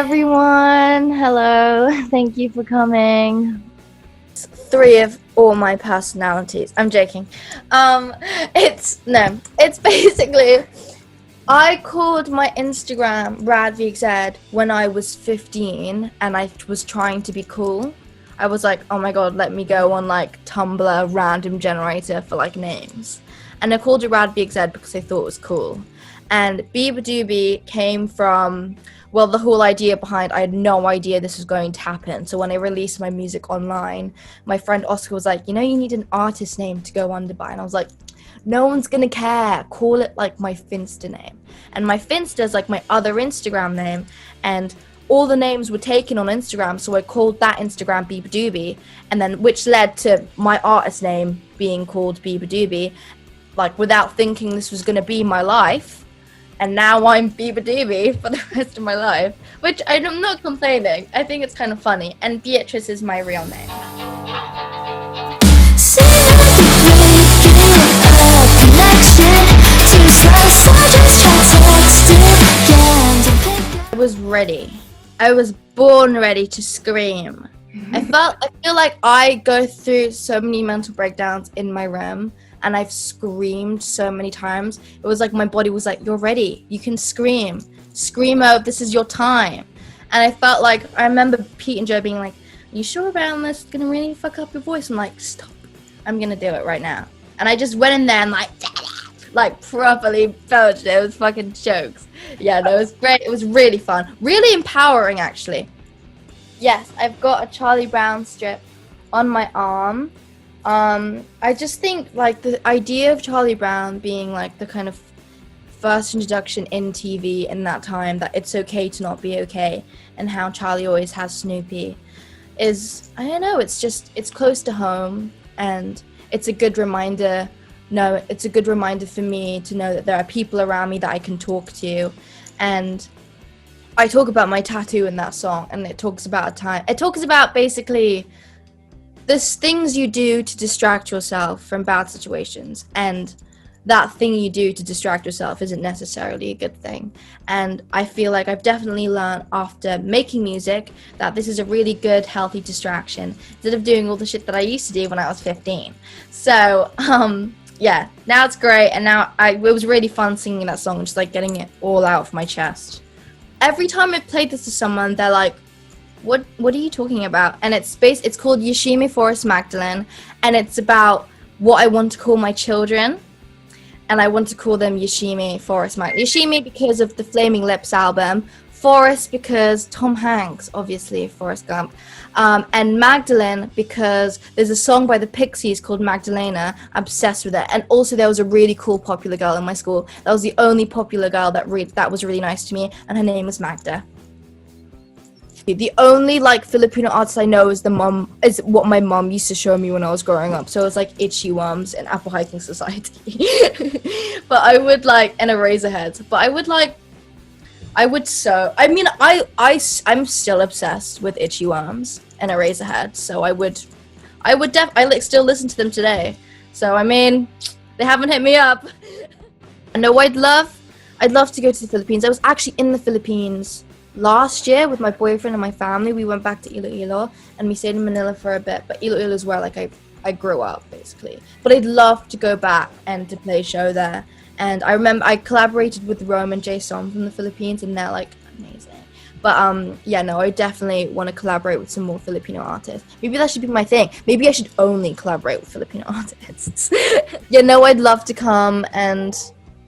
everyone. Hello. Thank you for coming. It's three of all my personalities. I'm joking. It's basically I called my Instagram RadVXZ when I was 15 and I was trying to be cool. I was like, oh my god, let me go on like Tumblr random generator for like names. And I called it RadVXZ because I thought it was cool. And uDOu came from, well, the whole idea behind, I had no idea this was going to happen. So when I released my music online, my friend Oscar was like, you need an artist name to go under by. And I was like, no one's gonna care. Call it like my Finsta name. And my Finsta is like my other Instagram name. And all the names were taken on Instagram, so I called that Instagram uDOu, and then which led to my artist name being called uDOu, like without thinking this was gonna be my life. And now I'm uDOu for the rest of my life, which I'm not complaining. I think it's kind of funny. And Beatrice is my real name. I was ready. I was born ready to scream. I feel like I go through so many mental breakdowns in my room, and I've screamed so many times. It was like my body was like, you're ready, you can scream. Scream out, this is your time. And I felt like, I remember Pete and Joe being like, you sure about this? It's gonna really fuck up your voice. I'm like, stop, I'm gonna do it right now. And I just went in there and like properly belched it. It was fucking jokes. Yeah, no, it was great. It was really fun. Really empowering, actually. Yes, I've got a Charlie Brown strip on my arm. I just think like the idea of Charlie Brown being like the kind of first introduction in TV in that time, that it's okay to not be okay, and how Charlie always has Snoopy is, I don't know, it's close to home, and it's a good reminder. No, it's a good reminder for me to know that there are people around me that I can talk to. And I talk about my tattoo in that song, and it talks about basically there's things you do to distract yourself from bad situations, and that thing you do to distract yourself isn't necessarily a good thing. And I feel like I've definitely learned after making music that this is a really good, healthy distraction instead of doing all the shit that I used to do when I was 15. So, yeah, now it's great, and it was really fun singing that song, just like getting it all out of my chest. Every time I played this to someone, they're like, what are you talking about? And it's called Yoshimi Forest Magdalene, and it's about what I want to call my children, and I want to call them Yoshimi Forest Magdalene. Yoshimi because of the Flaming Lips album, Forest because Tom Hanks, obviously, Forrest Gump, and Magdalene because there's a song by the Pixies called Magdalena. I'm obsessed with it. And also there was a really cool popular girl in my school. That was the only popular girl that was really nice to me, and her name was Magda. The only like Filipino artist I know is what my mom used to show me when I was growing up. So it's like Itchy Worms and Apple Hiking Society. But I would like, and Eraserheads. But I'm still obsessed with Itchy Worms and Eraserheads. So I still listen to them today. So I mean, they haven't hit me up. No, I'd love to go to the Philippines. I was actually in the Philippines last year with my boyfriend and my family. We went back to Iloilo and we stayed in Manila for a bit, but Iloilo is where like I grew up basically. But I'd love to go back and to play a show there. And I remember I collaborated with Rome and Jason from the Philippines, and they're like amazing. But yeah, no, I definitely want to collaborate with some more Filipino artists. Maybe that should be my thing. Maybe I should only collaborate with Filipino artists. I'd love to come, and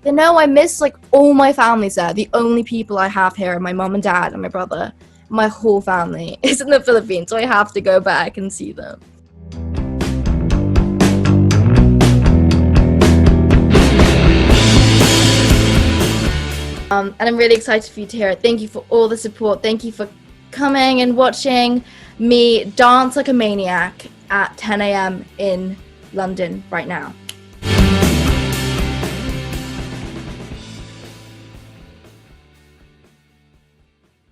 I miss like all my families there. The only people I have here are my mom and dad and my brother. My whole family is in the Philippines, so I have to go back and see them. And I'm really excited for you to hear it. Thank you for all the support. Thank you for coming and watching me dance like a maniac at 10 a.m. in London right now.